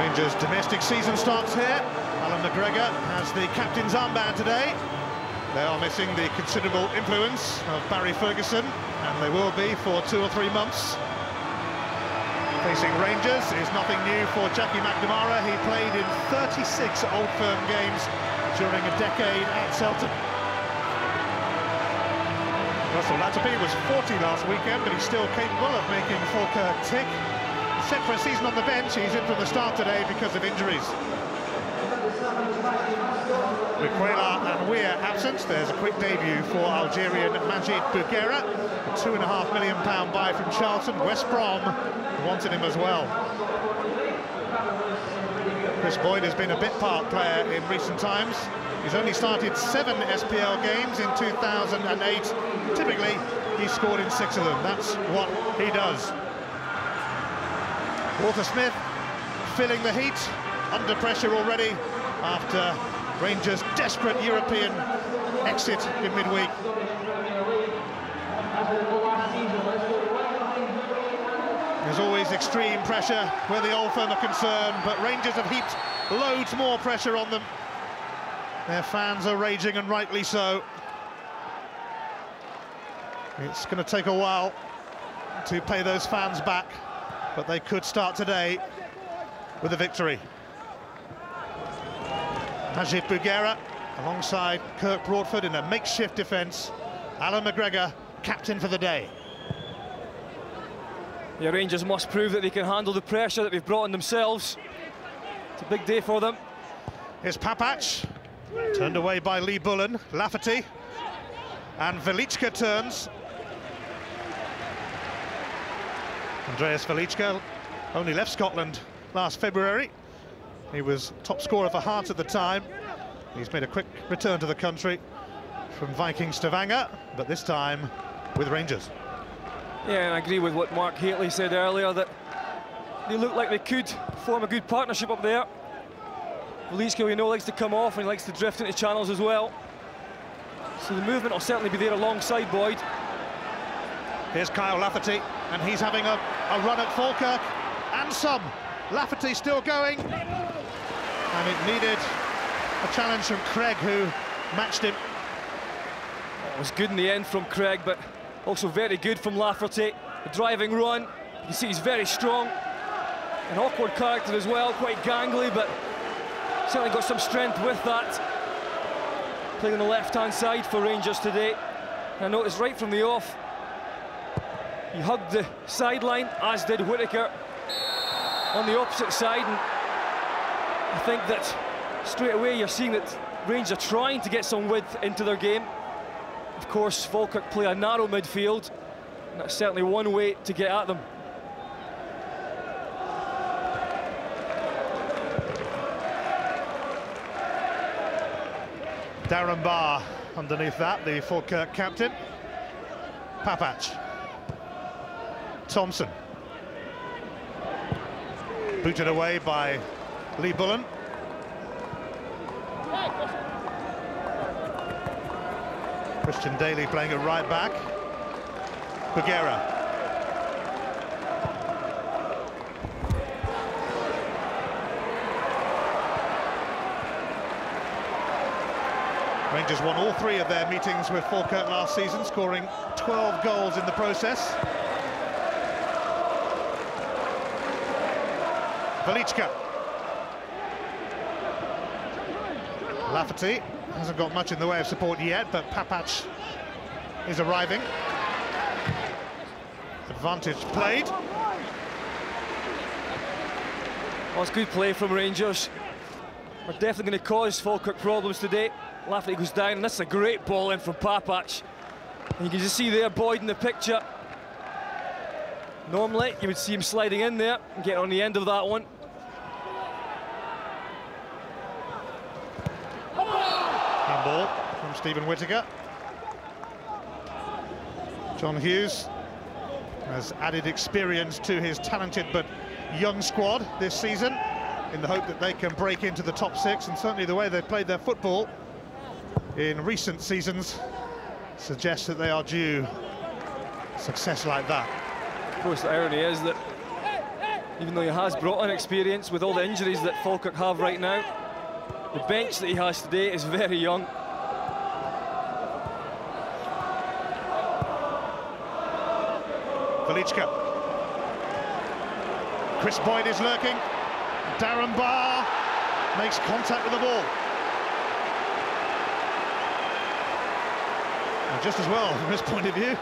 Rangers' domestic season starts here. Alan McGregor has the captain's armband today. They are missing the considerable influence of Barry Ferguson, and they will be for 2 or 3 months. Facing Rangers is nothing new for Jackie McNamara. He played in 36 Old Firm games during a decade at Celtic. Russell Latterby was 40 last weekend, but he's still capable of making Falkirk tick. Set for a season on the bench, he's in from the start today because of injuries. With Quayla and Weir absent, there's a quick debut for Algerian Majid Bouguera. A £2.5 million buy from Charlton. West Brom wanted him as well. Chris Boyd has been a bit-part player in recent times. He's only started 7 SPL games in 2008. Typically, he's scored in 6 of them. That's what he does. Walter Smith filling the heat, under pressure already after Rangers' desperate European exit in midweek. There's always extreme pressure where the Old Firm are concerned, but Rangers have heaped loads more pressure on them. Their fans are raging, and rightly so. It's going to take a while to pay those fans back, but they could start today with a victory. Majid Bouguera alongside Kirk Broadford in a makeshift defence. Alan McGregor, captain for the day. The Rangers must prove that they can handle the pressure that they've brought on themselves. It's a big day for them. Here's Papac, turned away by Lee Bullen. Lafferty, and Velička turns. Andreas Velička only left Scotland last February. He was top scorer for Hearts at the time. He's made a quick return to the country from Viking Stavanger, but this time with Rangers. Yeah, and I agree with what Mark Hateley said earlier, that they look like they could form a good partnership up there. Velička, we know, likes to come off and he likes to drift into channels as well. So the movement will certainly be there alongside Boyd. Here's Kyle Lafferty, and he's having a run at Falkirk, and some. Lafferty still going, and it needed a challenge from Craig, who matched him. It was good in the end from Craig, but also very good from Lafferty. The driving run, you can see he's very strong. An awkward character as well, quite gangly, but certainly got some strength with that. Playing on the left-hand side for Rangers today. And I noticed right from the off, he hugged the sideline, as did Whittaker on the opposite side, and I think that straight away you're seeing that Rangers are trying to get some width into their game. Of course, Falkirk play a narrow midfield, and that's certainly one way to get at them. Darren Barr underneath that, the Falkirk captain. Papac. Thompson. Booted away by Lee Bullen. Christian Daly playing at right back. Bouguera. Rangers won all 3 of their meetings with Falkirk last season, scoring 12 goals in the process. Velička. Lafferty hasn't got much in the way of support yet, but Papac is arriving. Advantage played. Well, it's good play from Rangers. We're definitely going to cause Falkirk problems today. Lafferty goes down, and that's a great ball in from Papac. And you can just see there Boyd in the picture. Normally, you would see him sliding in there and getting on the end of that one. Handball from Stephen Whittaker. John Hughes has added experience to his talented but young squad this season, in the hope that they can break into the top 6, and certainly the way they've played their football in recent seasons suggests that they are due success like that. Of course, the irony is that even though he has brought in experience with all the injuries that Falkirk have right now. The bench that he has today is very young. Velichka. Chris Boyd is lurking. Darren Barr makes contact with the ball. And just as well from his point of view.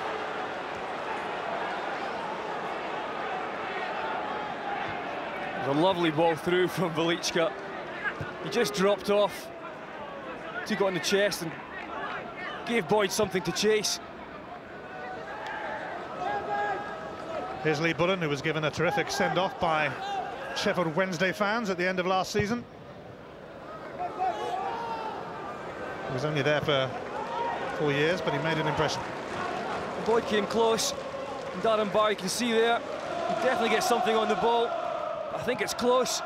There's a lovely ball through from Velichka. He just dropped off, took it on the chest and gave Boyd something to chase. Here's Lee Bullen, who was given a terrific send-off by Sheffield Wednesday fans at the end of last season. He was only there for 4 years, but he made an impression. Boyd came close, and Darren Barr, you can see there, he definitely gets something on the ball. I think it's close.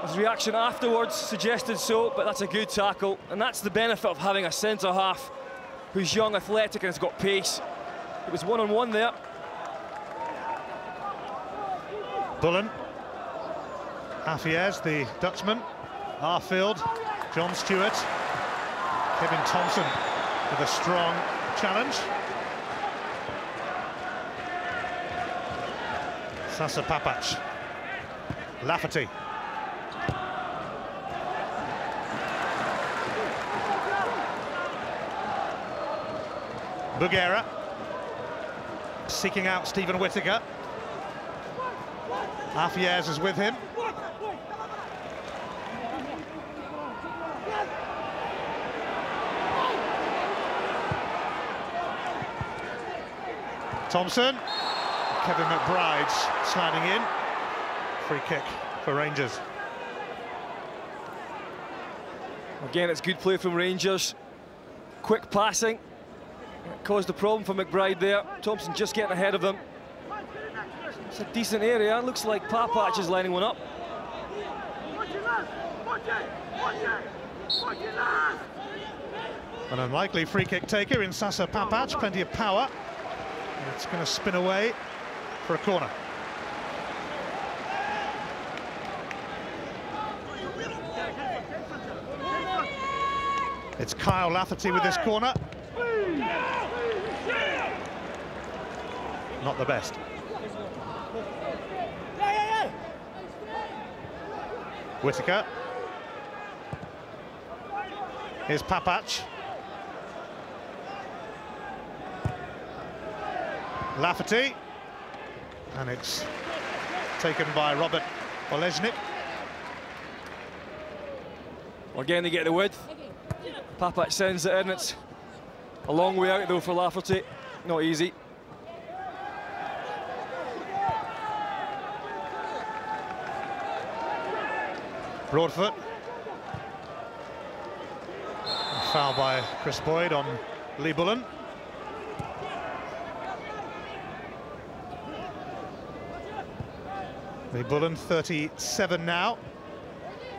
His reaction afterwards suggested so, but that's a good tackle, and that's the benefit of having a centre-half who's young, athletic, and has got pace. It was one-on-one there. Bullen, Afiez, the Dutchman, Arfield, John Stewart, Kevin Thompson with a strong challenge. Sasa Papac, Lafferty. Bugera seeking out Stephen Whittaker. Afiez is with him. Thompson. Kevin McBride's sliding in. Free kick for Rangers. Again, it's good play from Rangers. Quick passing. It caused a problem for McBride there. Thompson just getting ahead of him. It's a decent area. Looks like Papac is lining one up. An unlikely free kick taker in Sasa Papac. Plenty of power. It's going to spin away for a corner. It's Kyle Lafferty with this corner. Not the best. Whittaker. Here's Papac. Lafferty. And it's taken by Robert Olejnik. Again, they get the width. Papac sends it in. It's a long way out, though, for Lafferty. Not easy. Broadfoot. Foul by Chris Boyd on Lee Bullen. Lee Bullen, 37 now.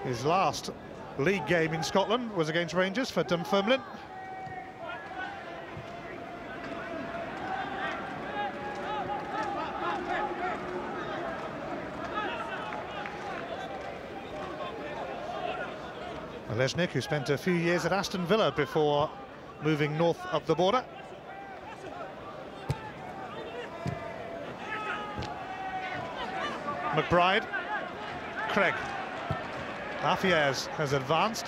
His last league game in Scotland was against Rangers for Dunfermline. Olejnik, who spent a few years at Aston Villa before moving north of the border. McBride, Craig. Afiez has advanced.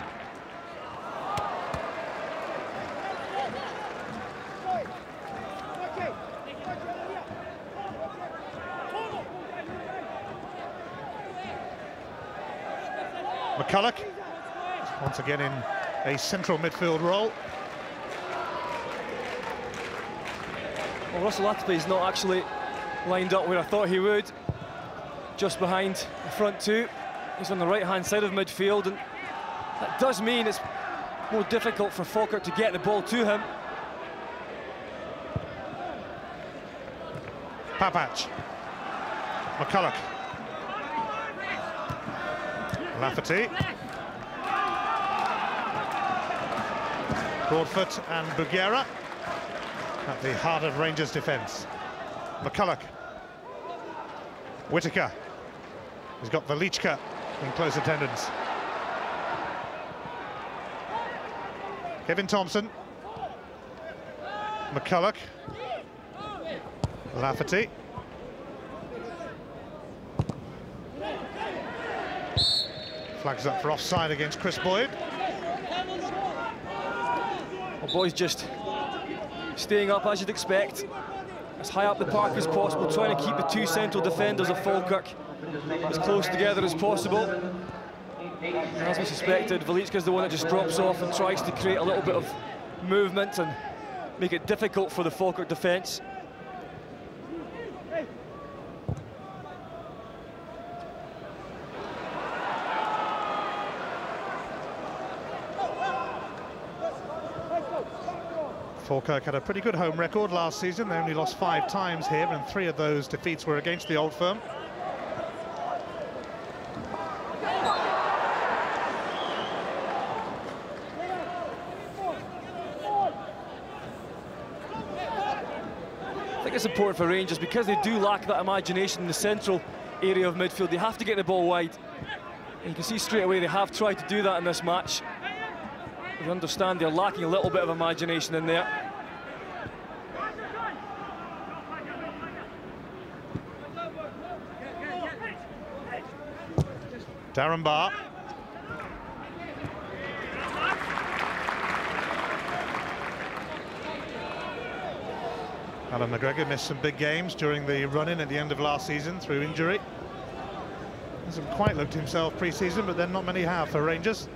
McCulloch, once again in a central midfield role. Well, Russell Atterbury's not actually lined up where I thought he would. Just behind the front two. He's on the right-hand side of midfield, and that does mean it's more difficult for Falkirk to get the ball to him. Papac. McCulloch. Lafferty. Broadfoot and Bugera at the heart of Rangers' defence. McCulloch. Whittaker. He's got Velichka in close attendance. Kevin Thompson. McCulloch. Lafferty. Flags up for offside against Chris Boyd. Well, boys just staying up as you'd expect, as high up the park as possible, trying to keep the two central defenders of Falkirk as close together as possible. And as we suspected, Velichka's the one that just drops off and tries to create a little bit of movement and make it difficult for the Falkirk defence. Falkirk had a pretty good home record last season. They only lost 5 times here, and 3 of those defeats were against the Old Firm. I think it's important for Rangers because they do lack that imagination in the central area of midfield. They have to get the ball wide. And you can see straight away they have tried to do that in this match. You understand they're lacking a little bit of imagination in there. Darren Barr. Alan McGregor missed some big games during the run-in at the end of last season through injury. Hasn't quite looked himself pre-season, but then not many have for Rangers.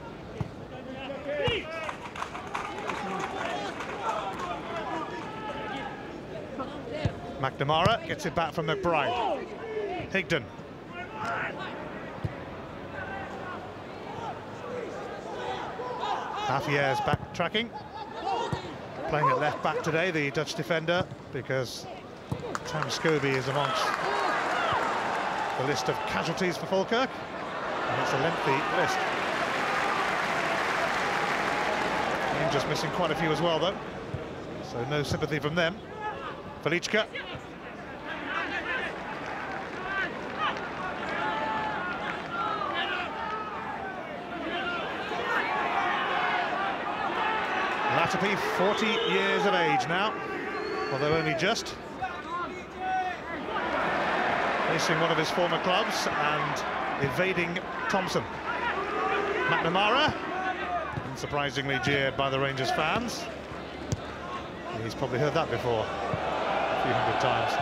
McNamara gets it back from McBride. Higdon. Hafier's backtracking. Playing at left back today, the Dutch defender, because Tam Scobie is amongst the list of casualties for Falkirk. And it's a lengthy list. Rangers missing quite a few as well, though. So no sympathy from them. Velichka. Latapy, 40 years of age now, although only just. Facing one of his former clubs and evading Thompson. McNamara, unsurprisingly jeered by the Rangers fans. He's probably heard that before a few hundred times.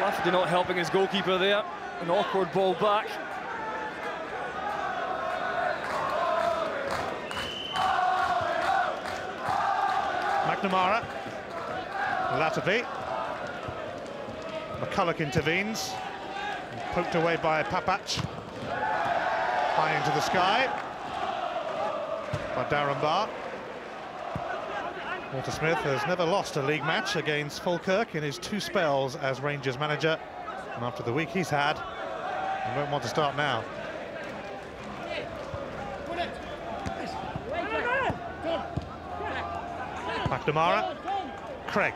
Lafferty not helping his goalkeeper there. An awkward ball back. McNamara. Latapy. McCulloch intervenes. Poked away by Papach. High into the sky by Darren Barr. Walter Smith has never lost a league match against Falkirk in his 2 spells as Rangers manager, and after the week he's had, he won't want to start now. McNamara. Craig.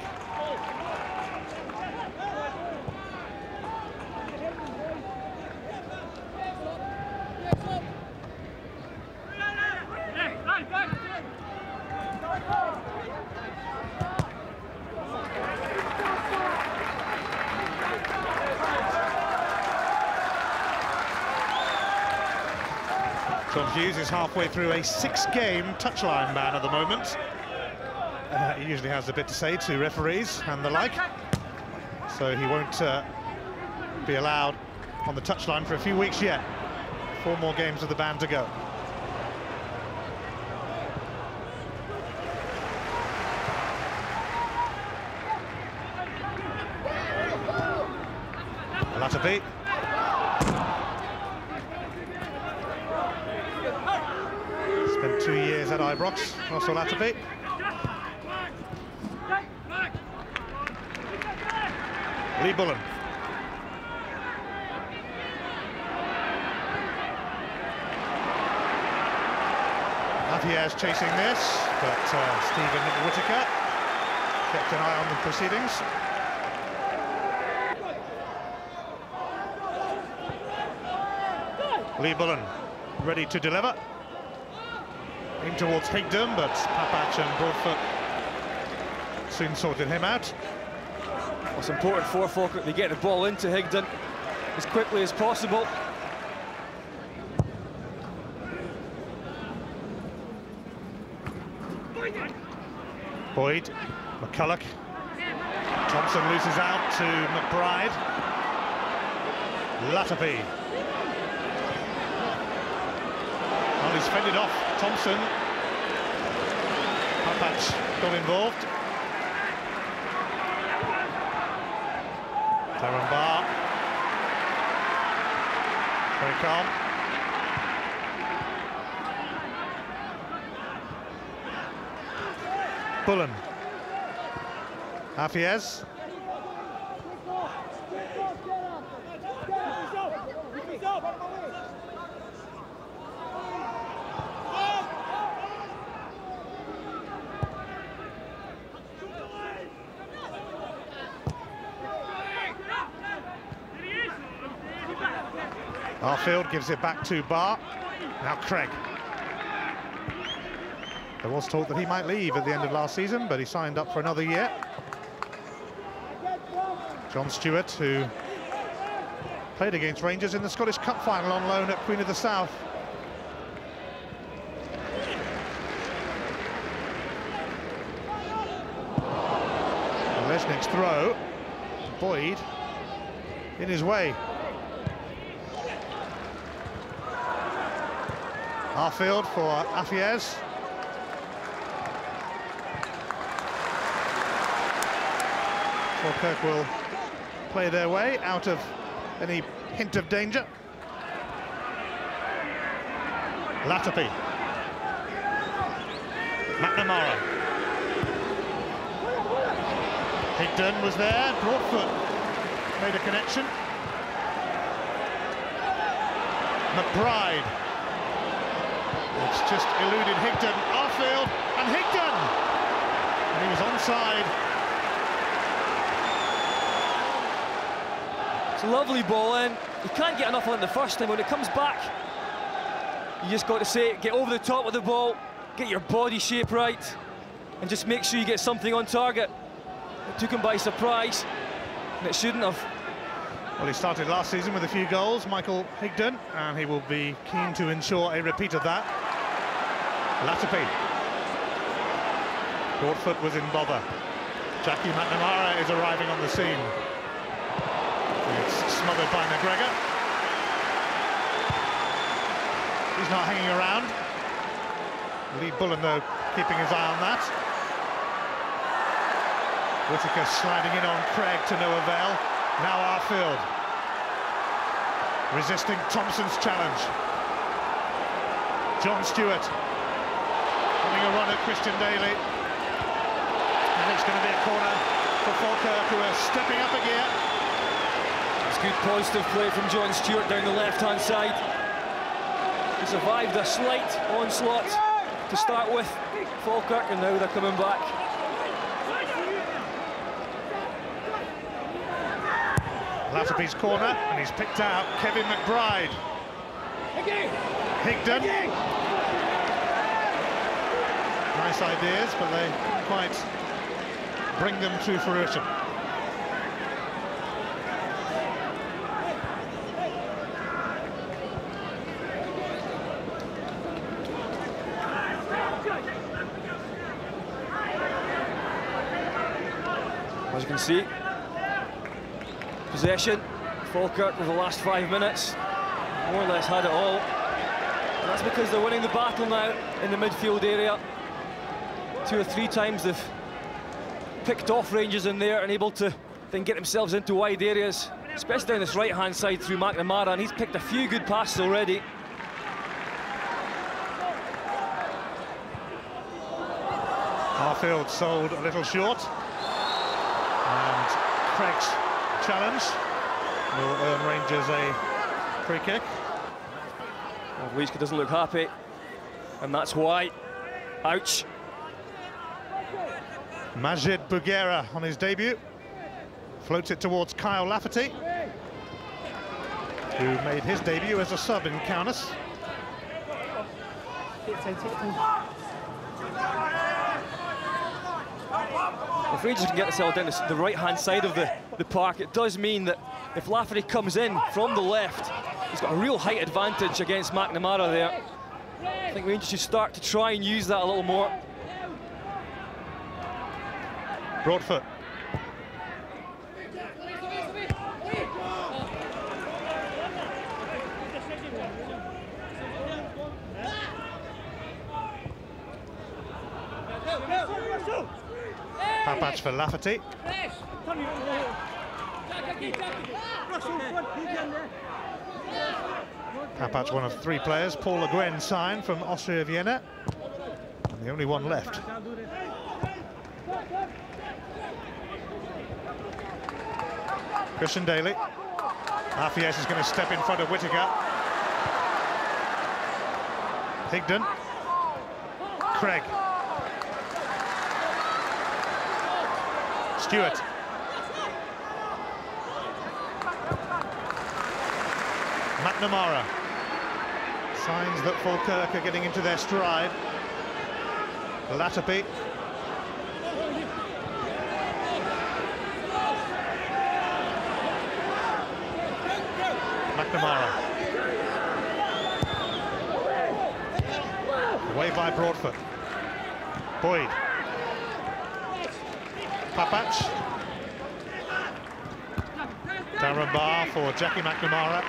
John Hughes is halfway through a 6-game touchline ban at the moment. He usually has a bit to say to referees and the like, so he won't be allowed on the touchline for a few weeks yet. 4 more games of the ban to go. Latapy. Spent 2 years at Ibrox, also Latapy. Lee Bullen. Afiez chasing this, but Stephen Whittaker kept an eye on the proceedings. Lee Bullen ready to deliver. In towards Higdon, but Papach and Broadfoot soon sorted him out. What's important for Falkirk, they get the ball into Higdon as quickly as possible. Boyd, McCulloch, Thompson loses out to McBride. Latapy. Well, he's fended off Thompson. Papach got involved. Taron Barr. Very calm. Bullen. Afiez. Arfield gives it back to Barr. Now Craig. There was talk that he might leave at the end of last season, but he signed up for another year. John Stewart, who played against Rangers in the Scottish Cup final on loan at Queen of the South. Lesnick's throw. Boyd in his way. Arfield for Afiez. Falkirk will play their way out of any hint of danger. Latapy. McNamara. Higdon was there. Broadfoot made a connection. McBride. It's just eluded Higdon. Arfield and Higdon! And he was onside. It's a lovely ball in. You can't get enough of it the first time. When it comes back, you just got to say, get over the top of the ball, get your body shape right, and just make sure you get something on target. It took him by surprise, and it shouldn't have. Well, he started last season with a few goals, Michael Higdon, and he will be keen to ensure a repeat of that. Latapy. Broadfoot was in bother. Jackie McNamara is arriving on the scene. It's smothered by McGregor. He's not hanging around. Lee Bullen, though, keeping his eye on that. Whittaker sliding in on Craig to no avail. Now Arfield. Resisting Thompson's challenge. John Stewart. Having a run at Christian Daly. And it's going to be a corner for Falkirk, who are stepping up a gear. It's good positive play from John Stewart down the left-hand side. He survived a slight onslaught to start with, Falkirk, and now they're coming back. Latapy's corner, and he's picked out Kevin McBride. Higdon. Nice ideas, but they couldn't quite bring them to fruition. As you can see, possession, Falkirk over the last 5 minutes, more or less had it all. And that's because they're winning the battle now in the midfield area. 2 or 3 times they've picked off Rangers in there and able to then get themselves into wide areas, especially down this right-hand side through McNamara, and he's picked a few good passes already. Arfield sold a little short. And Craig's challenge will earn Rangers a free kick. Well, Leaska doesn't look happy, and that's why. Ouch. Majid Bouguera on his debut. Floats it towards Kyle Lafferty, who made his debut as a sub in Kaunas. If Rangers can get themselves down the right-hand side of the park, it does mean that if Lafferty comes in from the left, he's got a real height advantage against McNamara there. I think Rangers should start to try and use that a little more. Broadfoot. Papach for Lafferty. Papach, one of 3 players Paul Le Guen signed from Austria Vienna, and the only one left. Christian Daly. Afies is going to step in front of Whittaker. Higdon. Craig. Stewart. McNamara. Signs that Falkirk are getting into their stride. Latterby. McNamara. Away by Broadfoot. Boyd. Papach. Darren Barr for Jackie McNamara.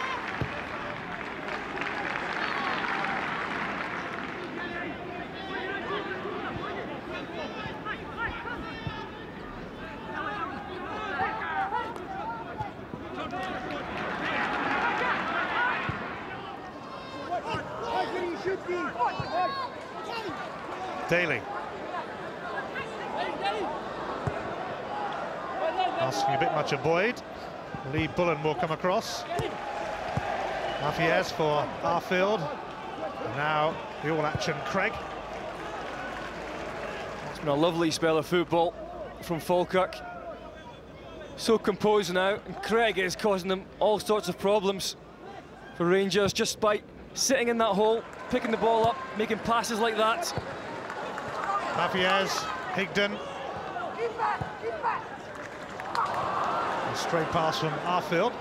Daly. Asking a bit much of Boyd. Lee Bullen will come across. Afies for Arfield. And now the all-action Craig. It's been a lovely spell of football from Falkirk. So composed now, and Craig is causing them all sorts of problems for Rangers just by sitting in that hole, picking the ball up, making passes like that. Afies, Higdon. A straight pass from Arfield.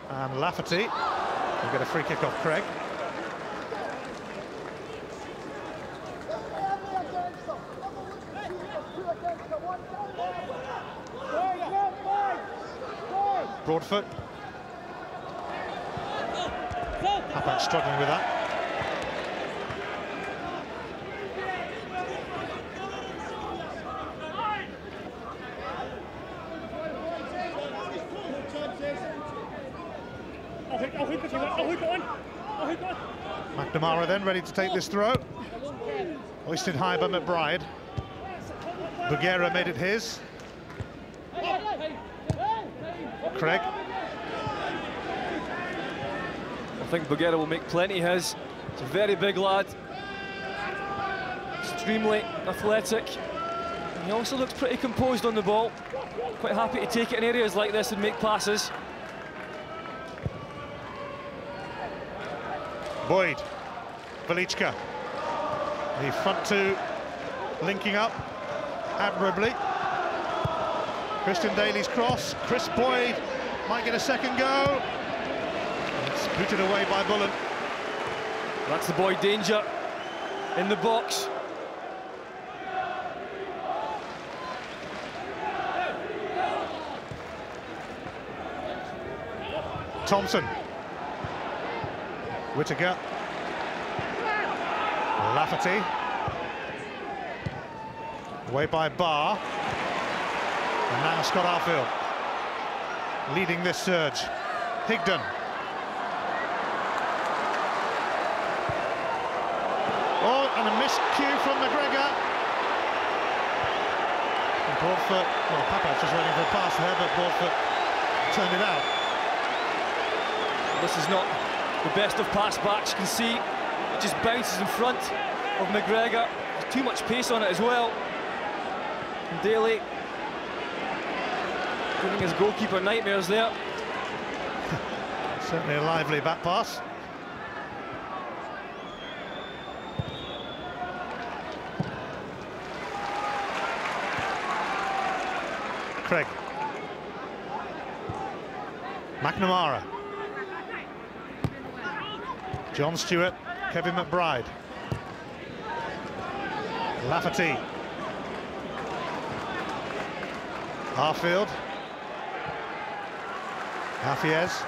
And Lafferty will get a free kick off Craig. Broadfoot. Papach struggling with that. McNamara then ready to take this throw. Hoisted high by McBride. Bouguera made it his. Craig. I think Bouguera will make plenty his. He's a very big lad. Extremely athletic. He also looks pretty composed on the ball. Quite happy to take it in areas like this and make passes. Boyd. Velichka. The front two linking up admirably. Christian Daly's cross. Chris Boyd might get a second go. It's booted away by Bullen. That's the Boyd danger in the box. Thompson. Whittaker. Lafferty. Away by Barr. And now Scott Arfield leading this surge. Higdon. Oh, and a missed cue from McGregor. And Broadfoot, well, Papach was waiting for a pass there, but Broadfoot turned it out. This is not the best of pass backs. You can see it just bounces in front of McGregor. too much pace on it as well. And Daly giving his goalkeeper nightmares there. Certainly a lively back pass. Craig. McNamara. John Stewart, Kevin McBride. Lafferty. Harfield. Hafiez.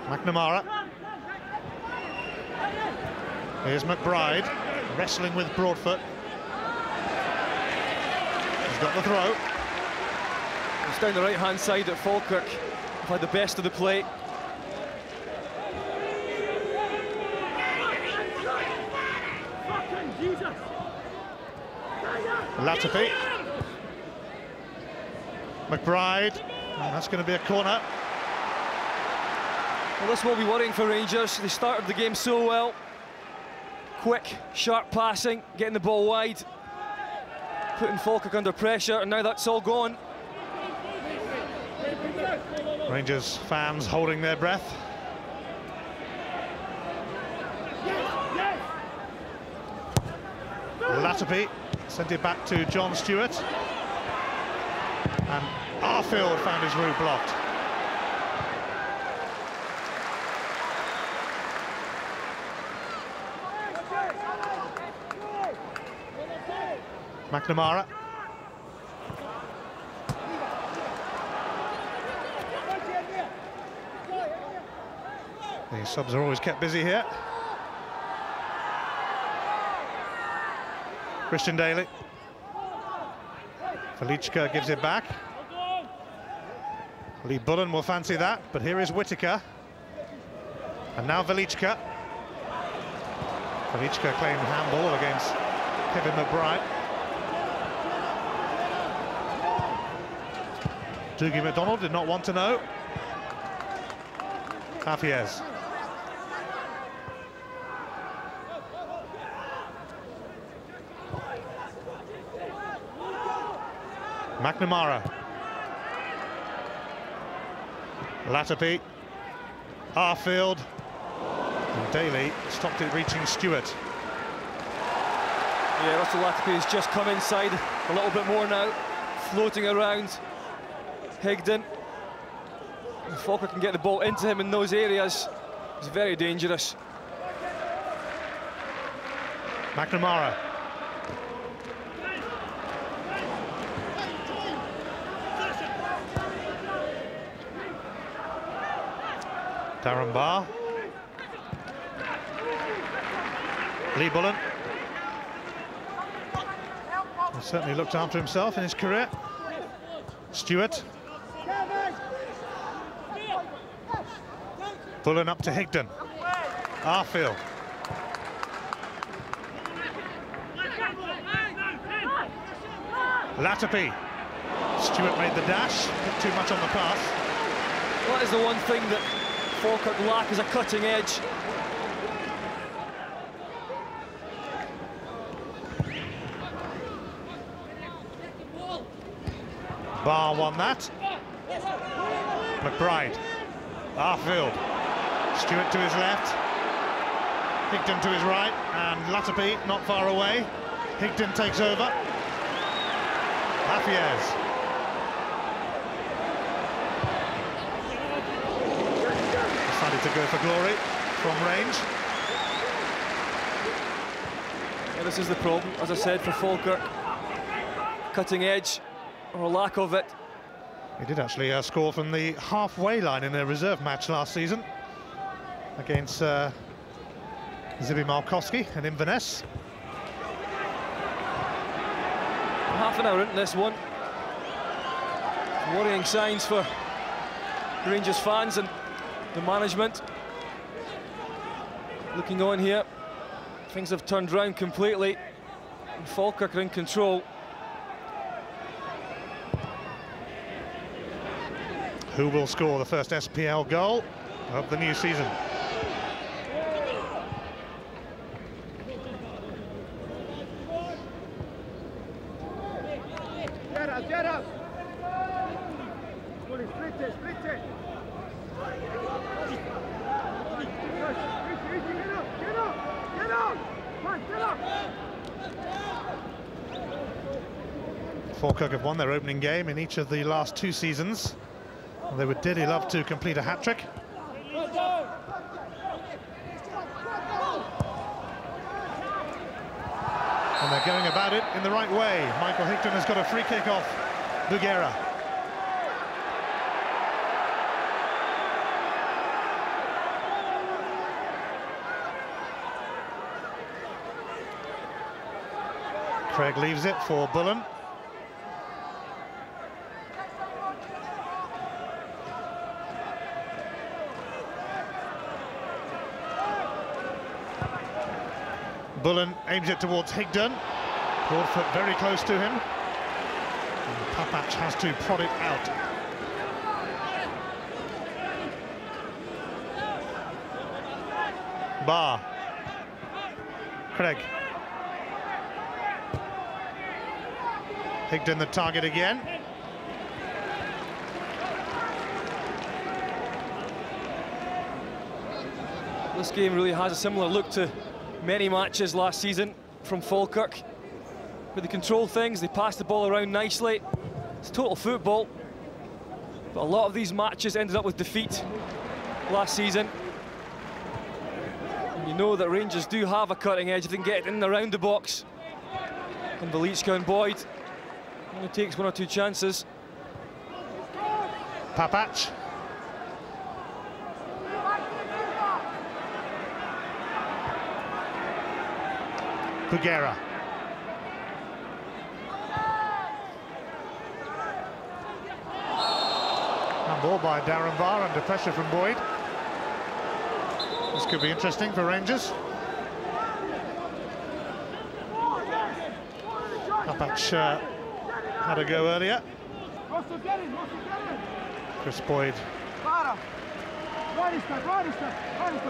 McNamara. Here's McBride, wrestling with Broadfoot. He's got the throw. It's down the right-hand side at Falkirk. Have had the best of the play. Latapi. McBride, and that's going to be a corner. Well, this will be worrying for Rangers. They started the game so well. Quick, sharp passing, getting the ball wide, putting Falkirk under pressure, and now that's all gone. Rangers fans holding their breath. Latapi sent it back to John Stewart, and Arfield found his route blocked. McNamara. The subs are always kept busy here. Christian Daly. Felichka gives it back. Lee Bullen will fancy that, but here is Whittaker. And now Velichka. Velichka claimed handball against Kevin McBride. Dougie McDonald did not want to know. Hafiez. McNamara. Latapi. Arfield. And Daly stopped it reaching Stewart. Yeah, Russell Latapi has just come inside a little bit more now, floating around Higdon. If Falkirk can get the ball into him in those areas, it's very dangerous. McNamara. Darren Barr. Lee Bullen. He certainly looked after himself in his career. Stewart. Bullen up to Higdon. Arfield. Latapi. Stewart made the dash, bit too much on the pass. That is the one thing that Falkirk lack, is a cutting edge. Barr won that. McBride. Arfield. Stewart to his left. Higdon to his right, and Latapi not far away. Higdon takes over. Hafiez. Decided to go for glory from range. Yeah, this is the problem, as I said, for Falkirk. Cutting edge, or lack of it. He did actually score from the halfway line in their reserve match last season against Zibi Malkowski and Inverness. Half an hour into this one. Worrying signs for Rangers fans and the management. Looking on here, things have turned round completely, and Falkirk are in control. Who will score the first SPL goal? of the new season. Get up! Split it! Get up! Falkirk have won their opening game in each of the last 2 seasons. They would dearly love to complete a hat-trick. And they're going about it in the right way. Michael Higdon has got a free kick off Bugera. Craig leaves it for Bullen. Bullen aims it towards Higdon. Broadfoot very close to him. And Papac has to prod it out. Barr. Craig. Higdon the target again. This game really has a similar look to many matches last season from Falkirk. But they control things, they pass the ball around nicely. It's total football. But a lot of these matches ended up with defeat last season. And you know that Rangers do have a cutting edge if they can get it in and around the box. And Velička and Boyd only takes 1 or 2 chances. Papac. Bugera. Handball by Darren Barr under pressure from Boyd. This could be interesting for Rangers. Papac had a go earlier. Chris Boyd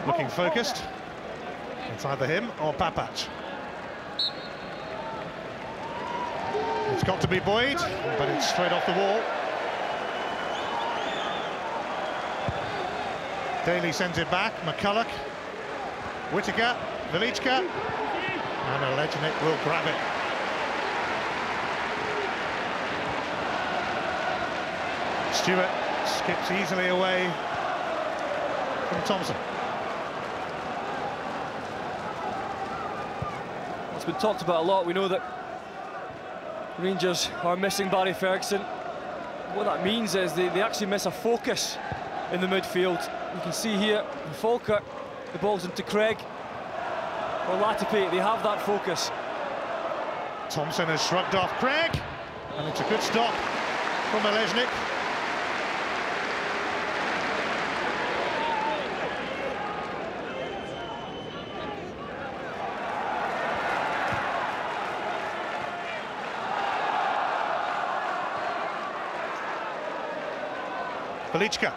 looking focused. It's either him or Papac. It's got to be Boyd, but it's straight off the wall. Daly sends it back. McCulloch, Whittaker, Velička, and Alejnik will grab it. Stewart skips easily away from Thompson. It's been talked about a lot. We know that Rangers are missing Barry Ferguson. What that means is they actually miss a focus in the midfield. You can see here in Falkirk, the ball's into Craig or Latipi. They have that focus. Thompson has shrugged off Craig, and it's a good stop from Alejnik. Velička.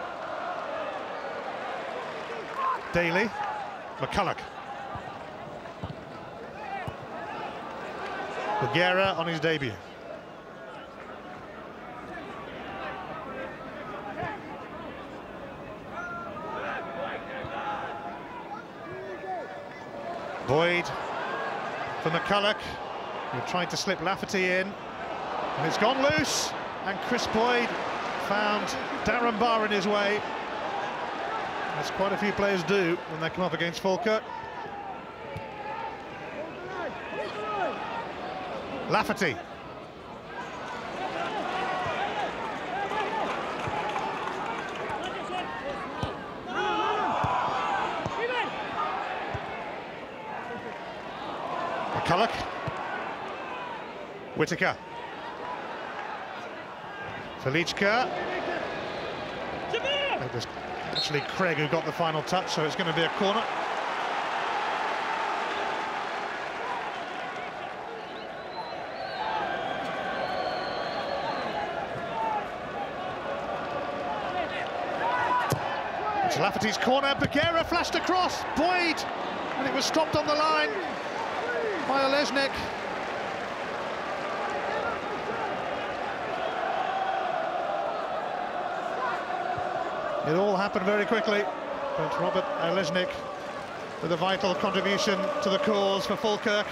Daly. McCulloch. Bugera on his debut. Boyd for McCulloch, who tried to slip Lafferty in, and it's gone loose, and Chris Boyd found Darren Barr in his way, as quite a few players do when they come up against Falkirk. Lafferty. McCulloch. Whittaker. Velička. It was actually Craig who got the final touch, so it's going to be a corner. It's Lafferty's corner, Bagheera flashed across, Boyd, and it was stopped on the line by Olesnik. It all happened very quickly, but Robert Olesnik with a vital contribution to the cause for Falkirk.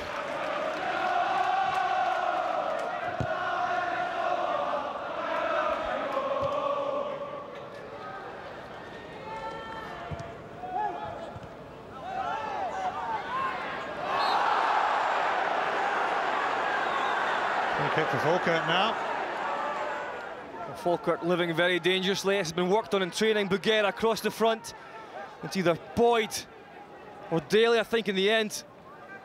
Free kick for Falkirk now. Falkirk living very dangerously. It's been worked on in training. Bagheera across the front. It's either Boyd or Daly, I think, in the end.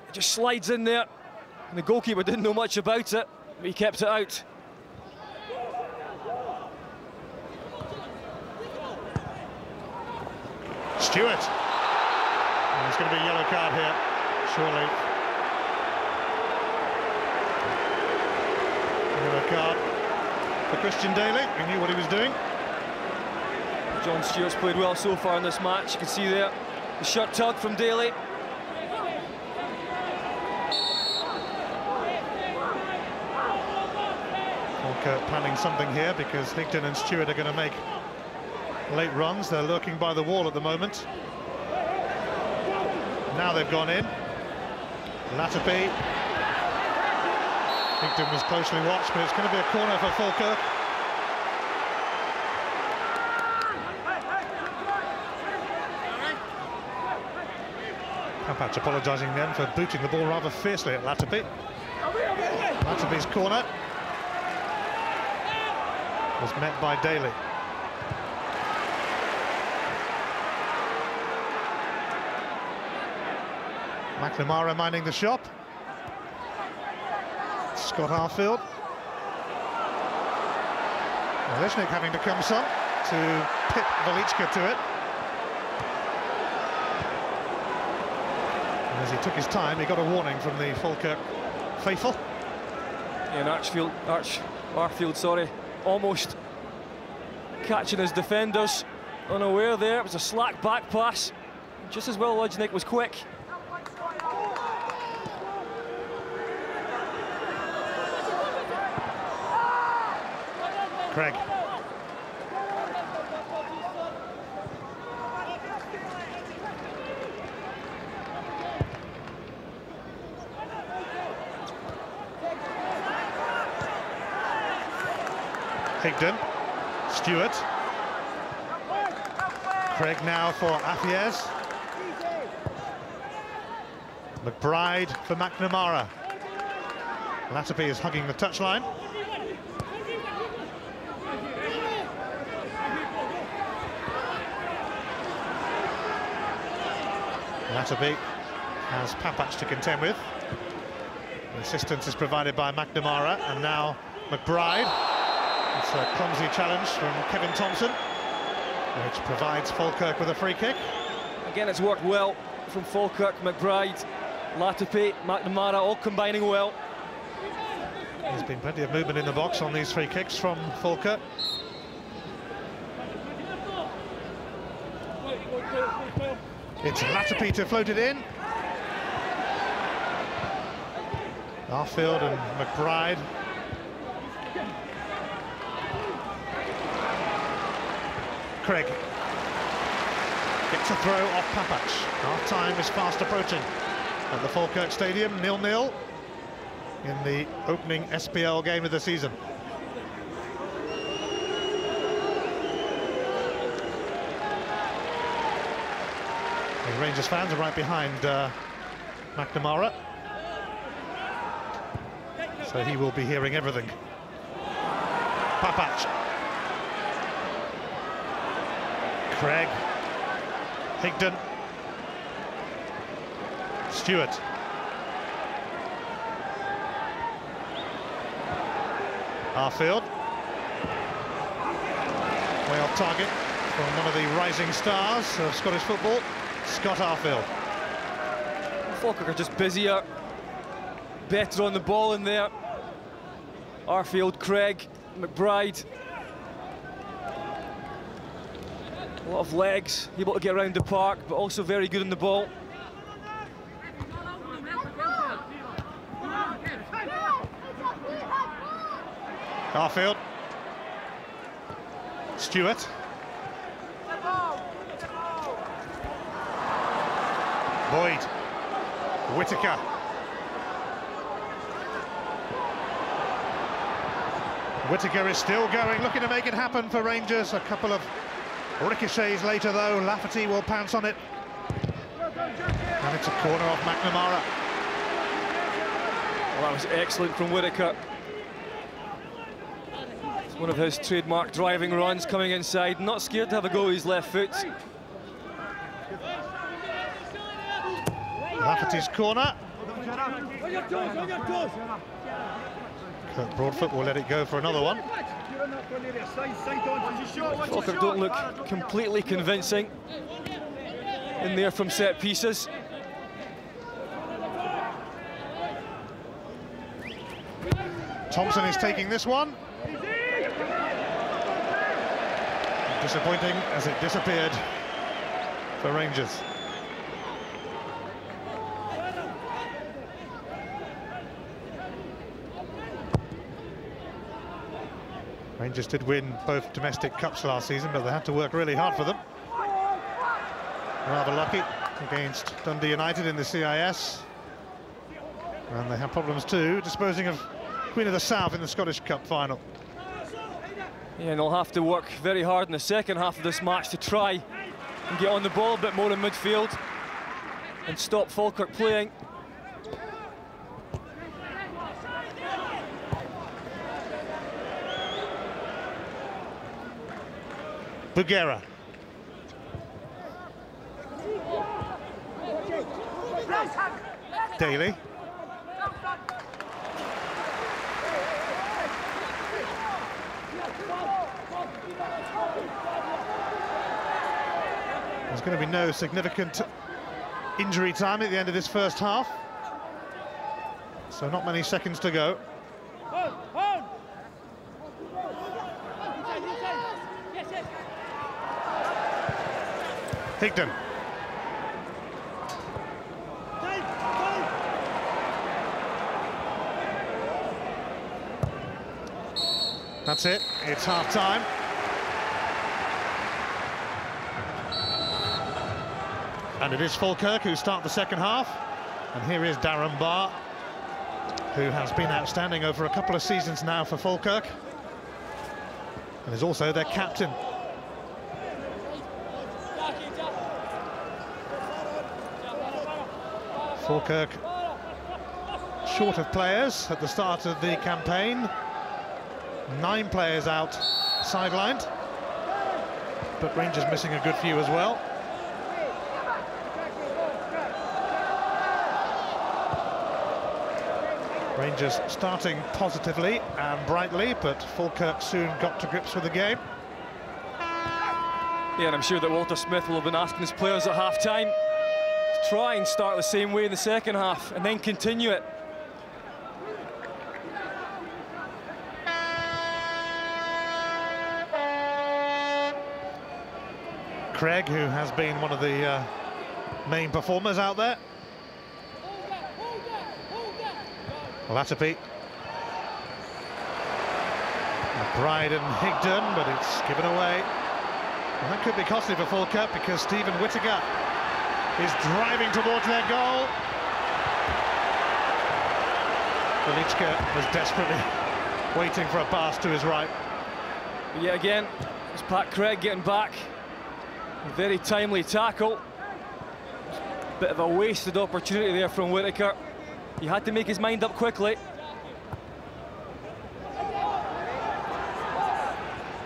It just slides in there. And the goalkeeper didn't know much about it, but he kept it out. Stewart. And there's going to be a yellow card here, surely. Yellow card for Christian Daly. He knew what he was doing. John Stewart's played well so far in this match. You can see there the shot tug from Daly. Falkirk planning something here because Higden and Stewart are going to make late runs. They're lurking by the wall at the moment. Now they've gone in. Latterby. Higden was closely watched, but it's going to be a corner for Falkirk. Papac apologising then for booting the ball rather fiercely at Latterby. Latterby's corner was met by Daly. McNamara minding the shop. Scott Arfield. Olesnik having to come some to pip Velichka to it. And as he took his time, he got a warning from the Falkirk faithful. Yeah, and Arfield, sorry, almost catching his defenders unaware there. It was a slack back pass. Just as well, Olesnik was quick. Craig. Higden. Stewart. Craig now for Afiez. McBride for McNamara. Latterby is hugging the touchline. Latterby has Papac to contend with. The assistance is provided by McNamara, and now McBride. It's a clumsy challenge from Kevin Thompson, which provides Falkirk with a free kick. Again, it's worked well from Falkirk. McBride, Latterby, McNamara, all combining well. There's been plenty of movement in the box on these free kicks from Falkirk. It's Latterby to float it in. Arfield and McBride. Craig gets a throw off Papac. Half-time is fast approaching at the Falkirk Stadium, 0-0 in the opening SPL game of the season. The Rangers fans are right behind McNamara, so he will be hearing everything. Papac. Craig. Higden. Stewart. Arfield. Way off target from one of the rising stars of Scottish football, Scott Arfield. Falkirk are just busier, better on the ball in there. Arfield, Craig, McBride. A lot of legs, able to get around the park, but also very good on the ball. Garfield. Stewart. Boyd. Whittaker. Whittaker is still going, looking to make it happen for Rangers. A couple of ricochets later, though. Lafferty will pounce on it. And it's a corner off McNamara. Well, that was excellent from Whittaker. It's one of his trademark driving runs, coming inside. Not scared to have a go with his left foot. Lafferty's corner. Kirk Broadfoot will let it go for another one. Falkirk don't look completely convincing in there from set pieces. Thompson is taking this one. Disappointing as it disappeared for Rangers. Rangers did win both domestic cups last season, but they had to work really hard for them. Rather lucky against Dundee United in the CIS. And they have problems too, disposing of Queen of the South in the Scottish Cup final. Yeah, and they'll have to work very hard in the second half of this match to try and get on the ball a bit more in midfield and stop Falkirk playing. Bugera. Daly. There's going to be no significant injury time at the end of this first half, so not many seconds to go. Higdon. That's it, it's half-time. And it is Falkirk who start the second half. And here is Darren Barr, who has been outstanding over a couple of seasons now for Falkirk, and is also their captain. Falkirk short of players at the start of the campaign. 9 players out sidelined, but Rangers missing a good few as well. Rangers starting positively and brightly, but Falkirk soon got to grips with the game. Yeah, and I'm sure that Walter Smith will have been asking his players at half-time to try and start the same way in the second half and then continue it. Craig, who has been one of the main performers out there. Latterby. McBride and Higdon, but it's given away. And that could be costly for Falkirk because Stephen Whittaker is driving towards their goal. Velichka was desperately waiting for a pass to his right. But yet again, it's Pat Craig getting back. A very timely tackle. Bit of a wasted opportunity there from Whittaker. He had to make his mind up quickly.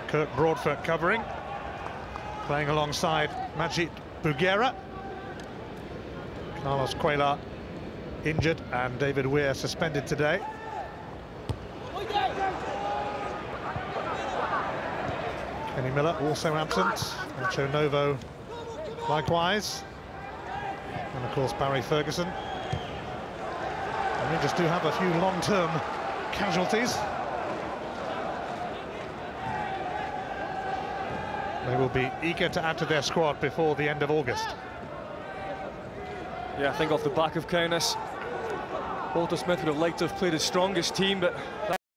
Kirk Broadfoot covering, playing alongside Majid Bugera. Carlos Cuellar injured and David Weir suspended today. Kenny Miller also absent, Nacho Novo likewise, and of course Barry Ferguson. Rangers do have a few long-term casualties. They will be eager to add to their squad before the end of August. Yeah, I think off the back of kindness, Walter Smith would have liked to have played his strongest team, but